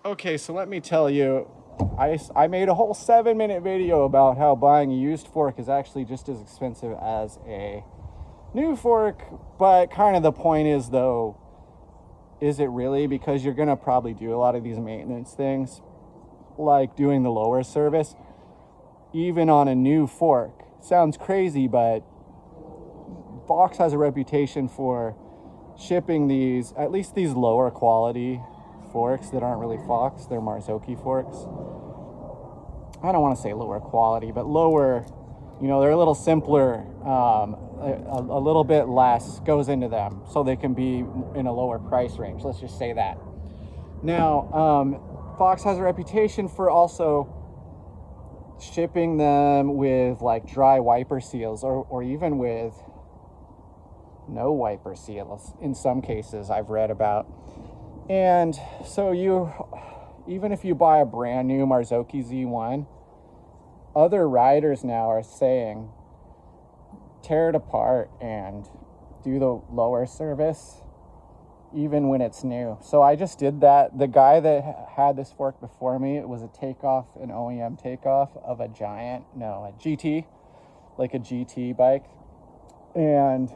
Okay, so let me tell you, I made a whole 7-minute video about how buying a used fork is actually just as expensive as a new fork, but kind of the point is, though, is it really? Because you're going to probably do a lot of these maintenance things, like doing the lower service, even on a new fork. Sounds crazy, but Fox has a reputation for shipping these, at least these lower quality forks that aren't really Fox, they're Marzocchi forks. I don't want to say lower quality, but lower, they're a little simpler, a little bit less goes into them, so they can be in a lower price range. Let's just say that. Now, Fox has a reputation for also shipping them with like dry wiper seals, or even with no wiper seals in some cases I've read about. And so even if you buy a brand new Marzocchi Z1, other riders now are saying tear it apart and do the lower service even when it's new. So I just did that. The guy that had this fork before me, it was an OEM takeoff of a GT, like a GT bike. And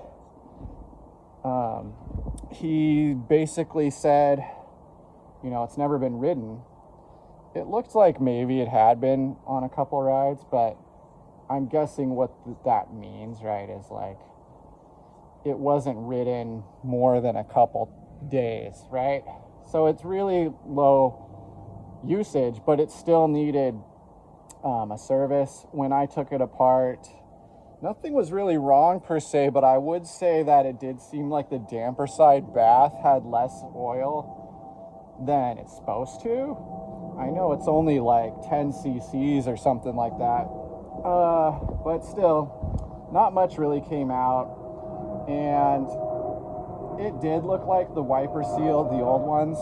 he basically said, it's never been ridden. It looked like maybe it had been on a couple rides, but I'm guessing what that means, right, is like it wasn't ridden more than a couple days, right? So it's really low usage, but it still needed a service. When I took it apart, nothing was really wrong per se, but I would say that it did seem like the damper side bath had less oil than it's supposed to. I know it's only like 10 cc's or something like that, but still, not much really came out. And it did look like the wiper seal, the old ones,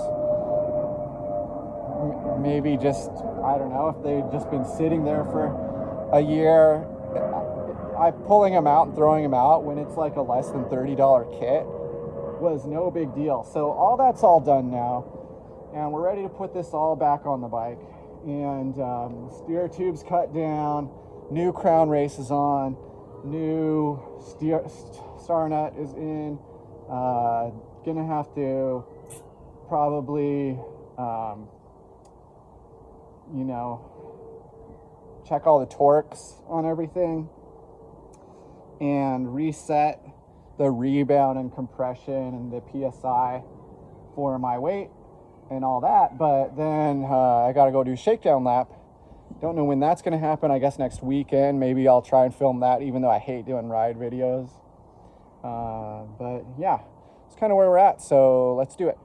maybe just, I don't know, if they'd just been sitting there for a year. Pulling them out and throwing them out when it's like a less than $30 kit was no big deal. So all that's all done now, and we're ready to put this all back on the bike. And steer tube's cut down, new crown race is on, new star nut is in. Gonna have to probably check all the torques on everything and reset the rebound and compression and the PSI for my weight and all that. But then I gotta go do a shakedown lap. Don't know when that's gonna happen. I guess next weekend. Maybe I'll try and film that, even though I hate doing ride videos. But yeah, it's kind of where we're at, so let's do it.